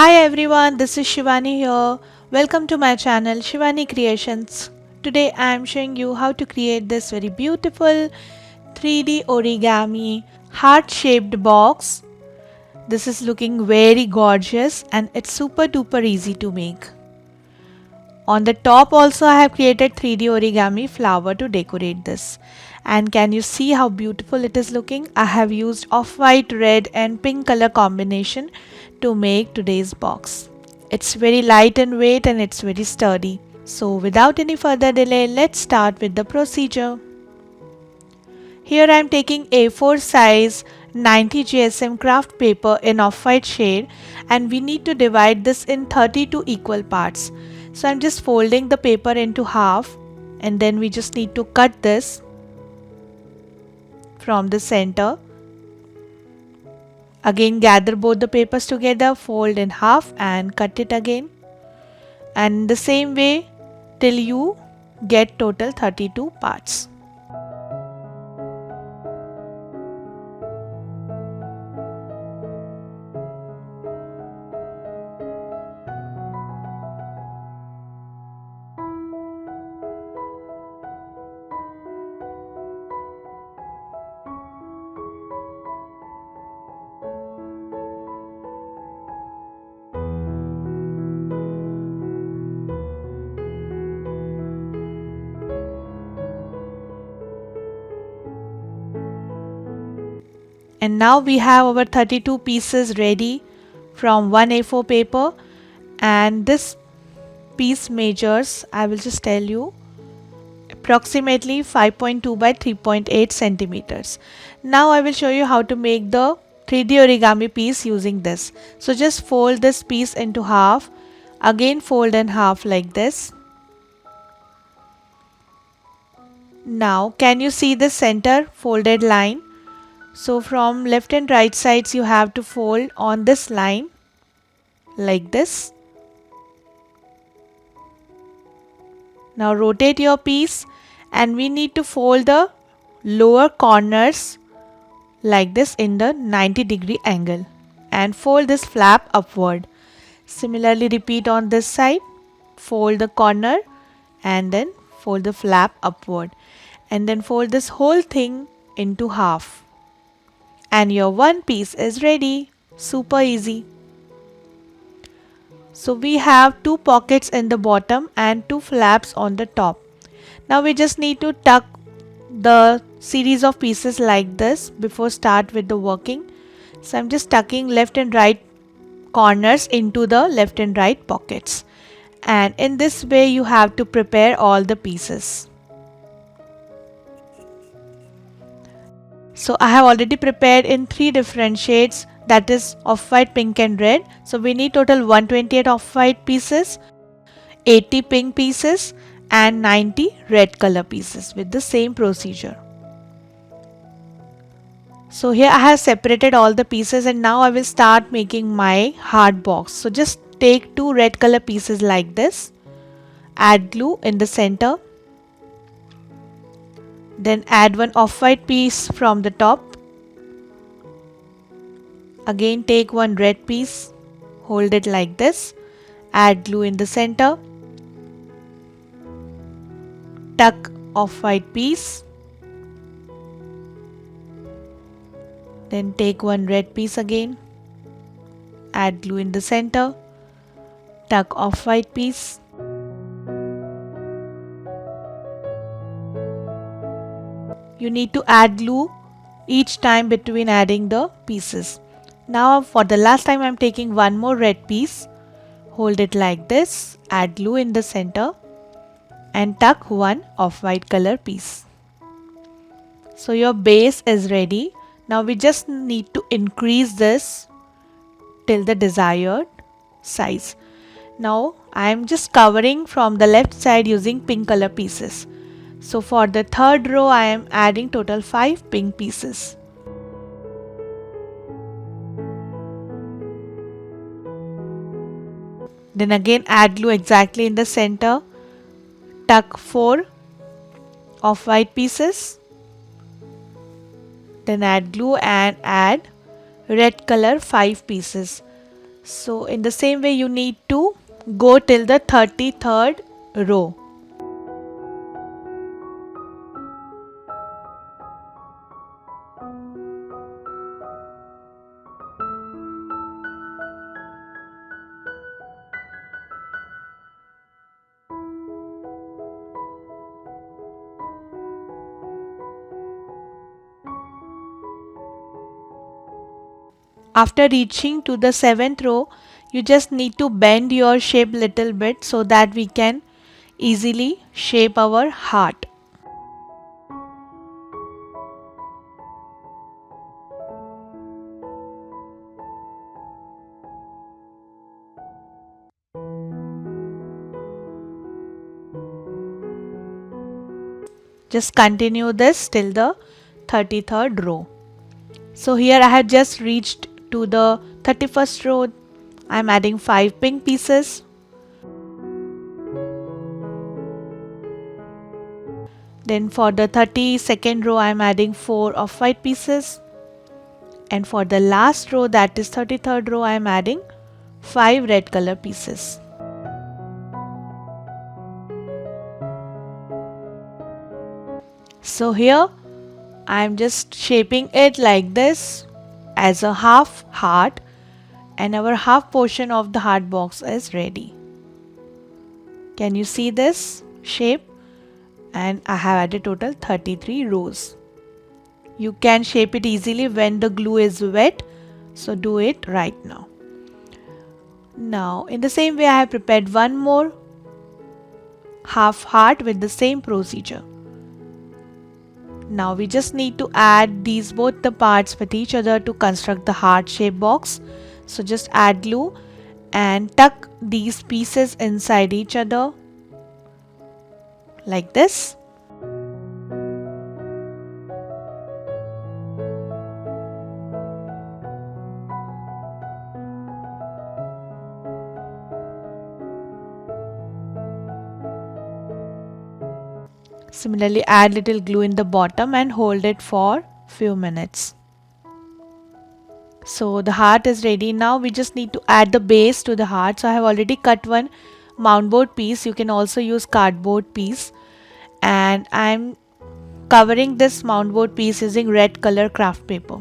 Hi everyone, this is Shivani here. Welcome to my channel Shivani Creations. Today I am showing you how to create this very beautiful 3D origami heart-shaped box. This is looking very gorgeous and it's super duper easy to make. On the top also I have created 3D origami flower to decorate this. And can you see how beautiful it is looking? I have used off-white, red and pink color combination to make today's box. It's very light in weight and it's very sturdy. So without any further delay, let's start with the procedure. Here I am taking A4 size 90 GSM craft paper in off-white shade and we need to divide this in 32 equal parts. So I'm just folding the paper into half and then we just need to cut this from the center. Again gather both the papers together, fold in half and cut it again. And the same way till you get total 32 parts. And now we have our 32 pieces ready from one A4 paper, and this piece measures, I will just tell you, approximately 5.2 by 3.8 centimeters. Now I will show you how to make the 3D origami piece using this. So just fold this piece into half, again fold in half like this. Now can you see the center folded line? So from left and right sides you have to fold on this line like this. Now rotate your piece and we need to fold the lower corners like this in the 90-degree angle and fold this flap upward. Similarly repeat on this side, fold the corner and then fold the flap upward and then fold this whole thing into half. And your one piece is ready. Super easy. So we have two pockets in the bottom and two flaps on the top. Now we just need to tuck the series of pieces like this before start with the working. So I'm just tucking left and right corners into the left and right pockets. And in this way you have to prepare all the pieces. So I have already prepared in 3 different shades, that is off-white, pink and red. So we need total 128 off-white pieces, 80 pink pieces and 90 red color pieces with the same procedure. So here I have separated all the pieces and now I will start making my heart box. So just take 2 red color pieces like this, add glue in the center. Then add one off-white piece from the top. Again take one red piece, hold it like this, add glue in the center, tuck off-white piece, then take one red piece again, add glue in the center, tuck off-white piece, you need to add glue each time between adding the pieces. Now for the last time I am taking one more red piece, hold it like this, add glue in the center and tuck one off-white color piece. So your base is ready. Now we just need to increase this till the desired size. Now I am just covering from the left side using pink color pieces. So for the third row I am adding total 5 pink pieces. Then again add glue exactly in the center, tuck 4 off-white pieces, then add glue and add red color 5 pieces. So in the same way you need to go till the 33rd row. After reaching to the 7th row, you just need to bend your shape little bit so that we can easily shape our heart. Just continue this till the 33rd row. So here I have just reached to the 31st row. I am adding 5 pink pieces. Then for the 32nd row I am adding 4 of white pieces. And for the last row, that is 33rd row, I am adding 5 red color pieces. So here I am just shaping it like this as a half heart, and our half portion of the heart box is ready. Can you see this shape? And I have added total 33 rows. You can shape it easily when the glue is wet, so do it right now. Now in the same way I have prepared one more half heart with the same procedure. Now we just need to add these both the parts with each other to construct the heart shape box. So just add glue and tuck these pieces inside each other like this. Similarly, add little glue in the bottom and hold it for few minutes. So the heart is ready. Now we just need to add the base to the heart. So I have already cut one mound board piece. You can also use cardboard piece. And I'm covering this mound board piece using red color craft paper.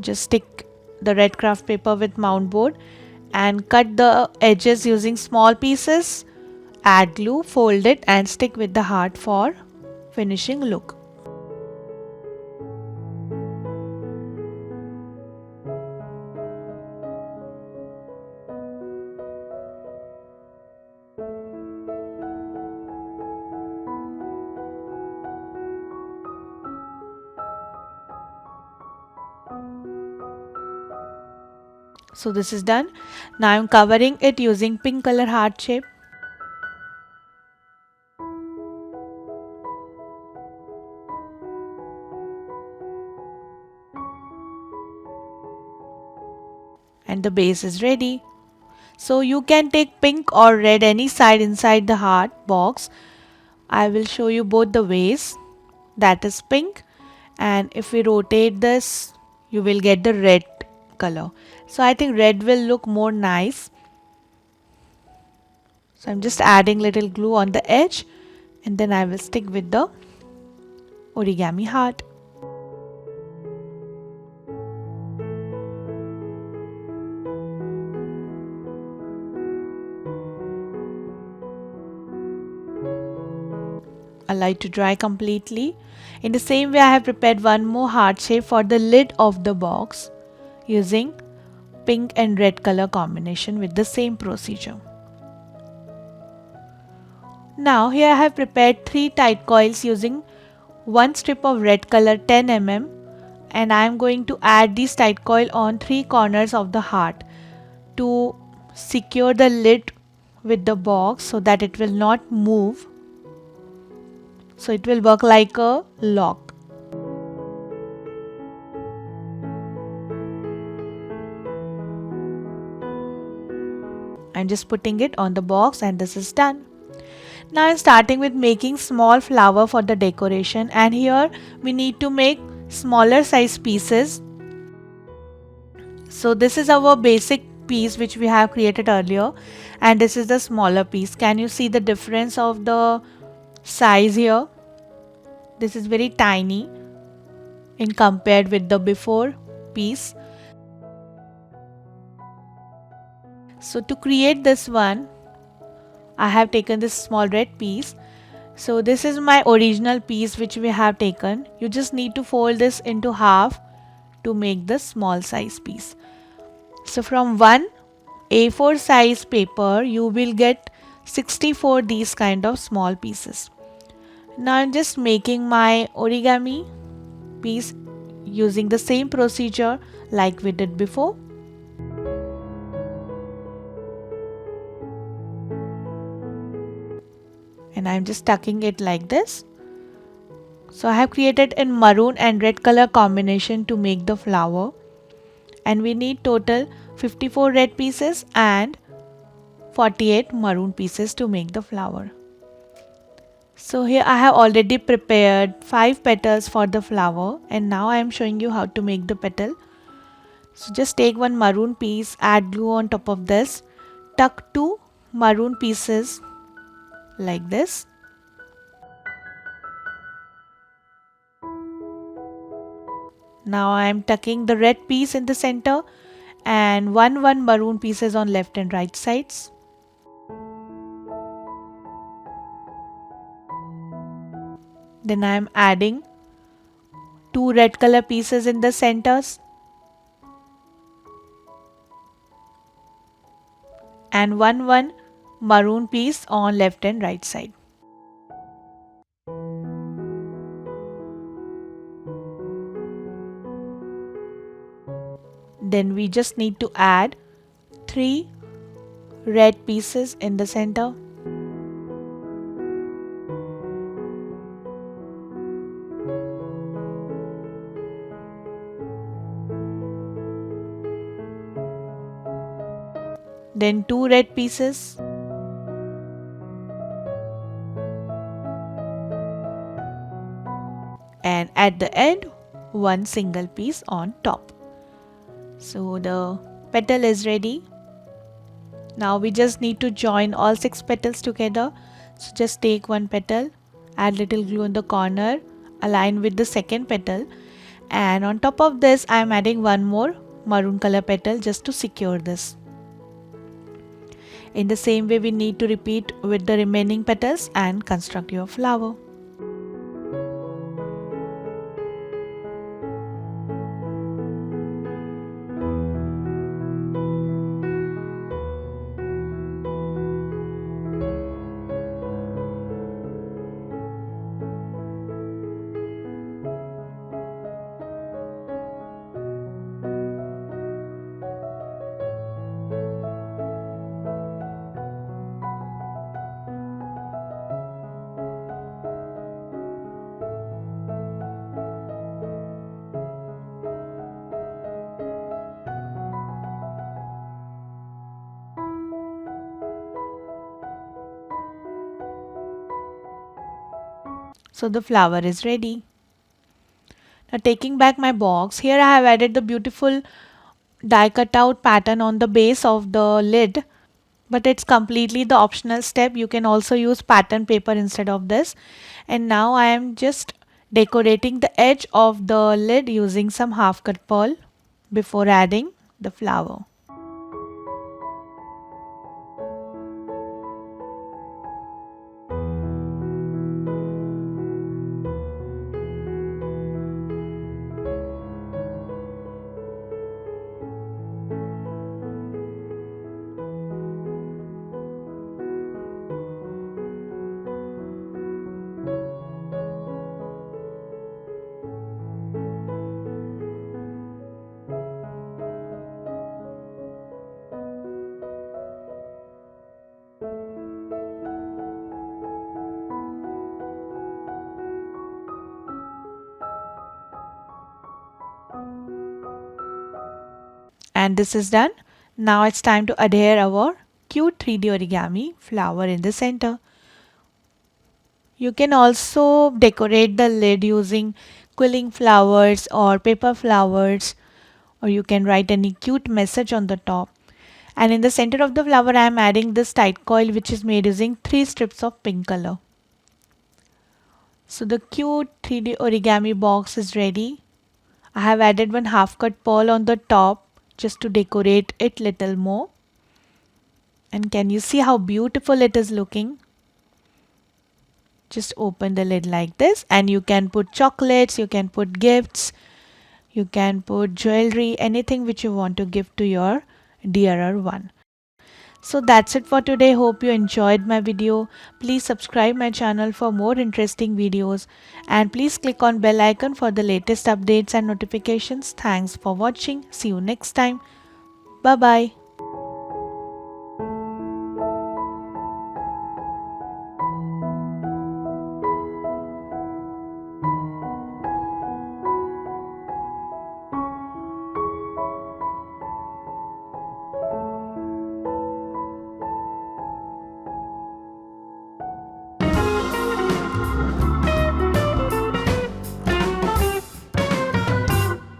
Just stick the red craft paper with mound board and cut the edges using small pieces. Add glue, fold it and stick with the heart for finishing look. So this is done. Now I'm covering it using pink color heart shape. And the base is ready. So you can take pink or red any side inside the heart box. I will show you both the ways. That is pink, and if we rotate this you will get the red color. So I think red will look more nice. So I'm just adding little glue on the edge and then I will stick with the origami heart. Allow it to dry completely. In the same way I have prepared one more heart shape for the lid of the box using pink and red color combination with the same procedure. Now here I have prepared 3 tight coils using one strip of red color 10 mm, and I am going to add this tight coil on 3 corners of the heart to secure the lid with the box so that it will not move. So it will work like a lock. I'm just putting it on the box and this is done. Now I'm starting with making small flower for the decoration, and here we need to make smaller size pieces So this is our basic piece which we have created earlier, and this is the smaller piece. Can you see the difference of the size here? This is very tiny in compared with the before piece. So to create this one, I have taken this small red piece. So this is my original piece which we have taken. You just need to fold this into half to make the small size piece. So from one A4 size paper you will get 64 these kind of small pieces. Now I'm just making my origami piece using the same procedure like we did before. And I'm just tucking it like this. So I have created in maroon and red color combination to make the flower, and we need total 54 red pieces and 48 maroon pieces to make the flower. So here I have already prepared 5 petals for the flower, and now I am showing you how to make the petal. So just take one maroon piece, add glue on top of this, tuck 2 maroon pieces like this. Now I am tucking the red piece in the center and one maroon pieces on left and right sides. Then I am adding 2 red color pieces in the centers and one maroon piece on left and right side. Then we just need to add 3 red pieces in the center. Then 2 red pieces. And at the end, one single piece on top. So the petal is ready. Now we just need to join all 6 petals together. So just take one petal, add little glue in the corner, align with the second petal, and on top of this I am adding one more maroon color petal just to secure this. In the same way we need to repeat with the remaining petals and construct your flower. So the flower is ready. Now taking back my box, here I have added the beautiful die cut out pattern on the base of the lid, but it's completely the optional step. You can also use pattern paper instead of this. And now I am just decorating the edge of the lid using some half cut pearl before adding the flower. And this is done. Now it's time to adhere our cute 3D origami flower in the center. You can also decorate the lid using quilling flowers or paper flowers or you can write any cute message on the top. And in the center of the flower I am adding this tight coil which is made using 3 strips of pink color. So the cute 3D origami box is ready. I have added one half cut pearl on the top just to decorate it little more. And can you see how beautiful it is looking? Just open the lid like this and you can put chocolates, you can put gifts, you can put jewelry, anything which you want to give to your dearer one. So that's it for today. Hope you enjoyed my video. Please subscribe my channel for more interesting videos and please click on bell icon for the latest updates and notifications. Thanks for watching. See you next time. Bye bye.